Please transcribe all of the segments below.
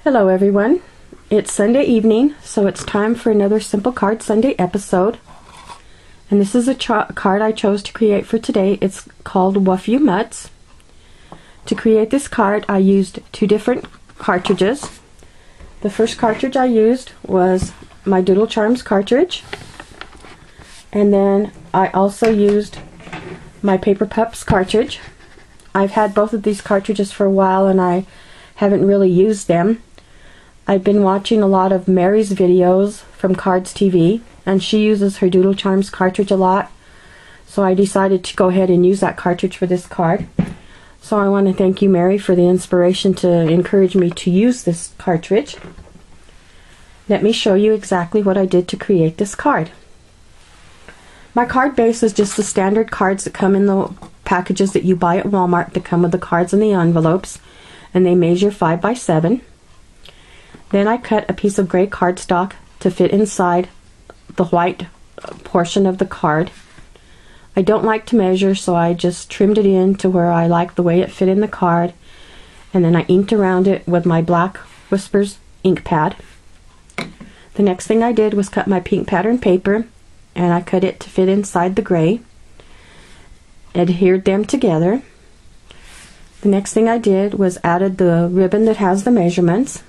Hello everyone, it's Sunday evening, so it's time for another Simple Card Sunday episode. And this is a card I chose to create for today. It's called Wuff You Mutts. To create this card, I used two different cartridges. The first cartridge I used was my Doodle Charms cartridge. And then I also used my Paper Pups cartridge. I've had both of these cartridges for a while and I haven't really used them. I've been watching a lot of Mary's videos from Cards TV, and she uses her Doodle Charms cartridge a lot, so I decided to go ahead and use that cartridge for this card. So I want to thank you, Mary, for the inspiration to encourage me to use this cartridge. Let me show you exactly what I did to create this card. My card base is just the standard cards that come in the packages that you buy at Walmart that come with the cards and the envelopes, and they measure 5 by 7. Then I cut a piece of gray cardstock to fit inside the white portion of the card. I don't like to measure, so I just trimmed it in to where I like the way it fit in the card, and then I inked around it with my black Whispers ink pad. The next thing I did was cut my pink pattern paper, and I cut it to fit inside the gray. Adhered them together. The next thing I did was added the ribbon that has the measurements.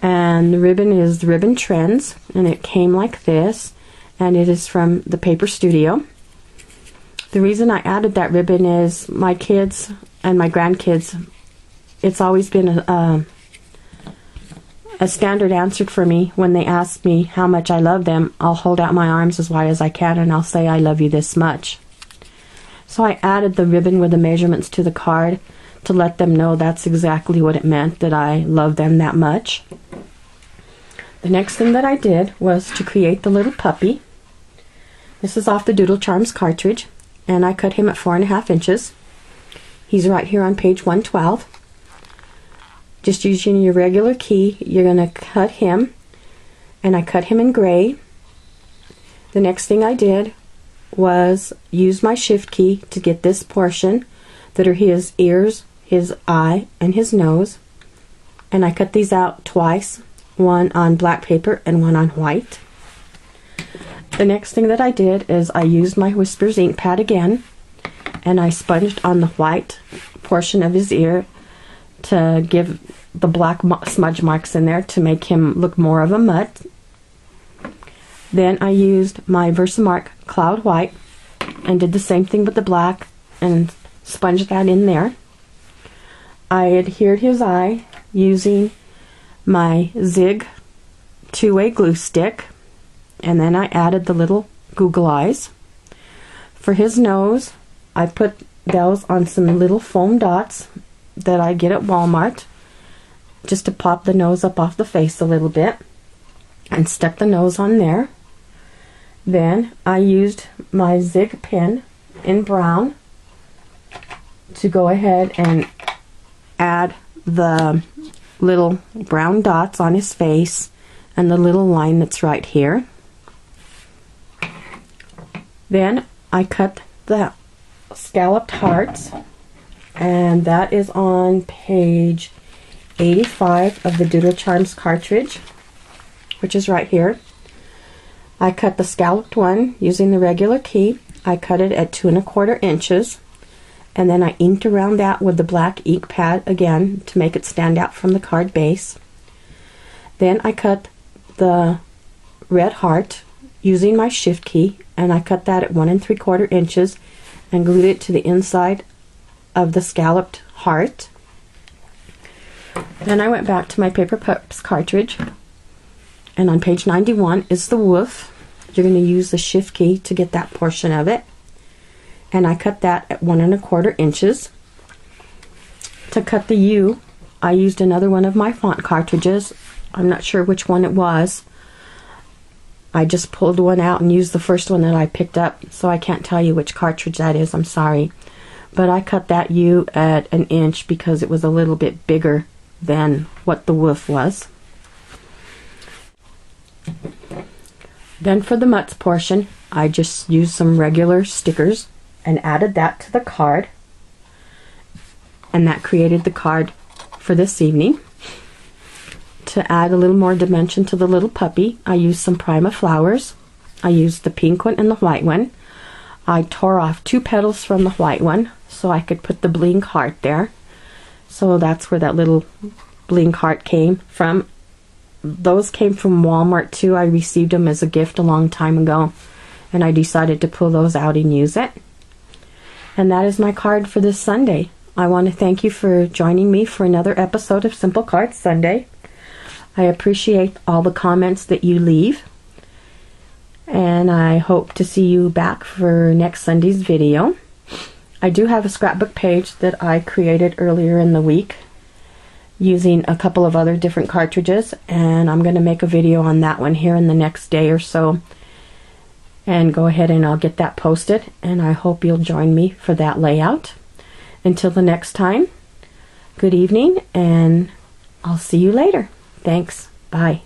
And the ribbon is the Ribbon Trends, and it came like this, and it is from the Paper Studio. The reason I added that ribbon is my kids and my grandkids, it's always been a standard answer for me when they ask me how much I love them. I'll hold out my arms as wide as I can and I'll say I love you this much. So I added the ribbon with the measurements to the card to let them know that's exactly what it meant, that I love them that much. The next thing that I did was to create the little puppy. This is off the Doodle Charms cartridge, and I cut him at 4.5 inches. He's right here on page 112. Just using your regular key, you're going to cut him, and I cut him in gray. The next thing I did was use my shift key to get this portion that are his ears, his eye, and his nose, and I cut these out twice, one on black paper and one on white. The next thing that I did is I used my Whispers ink pad again, and I sponged on the white portion of his ear to give the black smudge marks in there to make him look more of a mutt. Then I used my Versamark Cloud White and did the same thing with the black and sponged that in there. I adhered his eye using my Zig two-way glue stick, and then I added the little Google eyes. For his nose, I put those on some little foam dots that I get at Walmart just to pop the nose up off the face a little bit, and stuck the nose on there. Then I used my Zig pen in brown to go ahead and add the little brown dots on his face and the little line that's right here. Then I cut the scalloped hearts, and that is on page 85 of the Doodle Charms cartridge, which is right here. I cut the scalloped one using the regular key. I cut it at 2¼ inches, and then I inked around that with the black ink pad again to make it stand out from the card base. Then I cut the red heart using my shift key, and I cut that at 1¾ inches and glued it to the inside of the scalloped heart. Then I went back to my Paper Pups cartridge, and on page 91 is the woof. You're going to use the shift key to get that portion of it, and I cut that at 1¼ inches. To cut the U, I used another one of my font cartridges. I'm not sure which one it was. I just pulled one out and used the first one that I picked up, so I can't tell you which cartridge that is, I'm sorry. But I cut that U at 1 inch because it was a little bit bigger than what the woof was. Then for the mutts portion, I just used some regular stickers and added that to the card, and that created the card for this evening. to add a little more dimension to the little puppy, I used some Prima flowers. I used the pink one and the white one. I tore off 2 petals from the white one so I could put the bling heart there. So that's where that little bling heart came from. Those came from Walmart too. I received them as a gift a long time ago, and I decided to pull those out and use it. And that is my card for this Sunday. I want to thank you for joining me for another episode of Simple Cards Sunday. I appreciate all the comments that you leave, and I hope to see you back for next Sunday's video. I do have a scrapbook page that I created earlier in the week using a couple of other different cartridges, and I'm going to make a video on that one here in the next day or so, and go ahead and I'll get that posted, and I hope you'll join me for that layout. Until the next time, good evening, and I'll see you later. Thanks. Bye.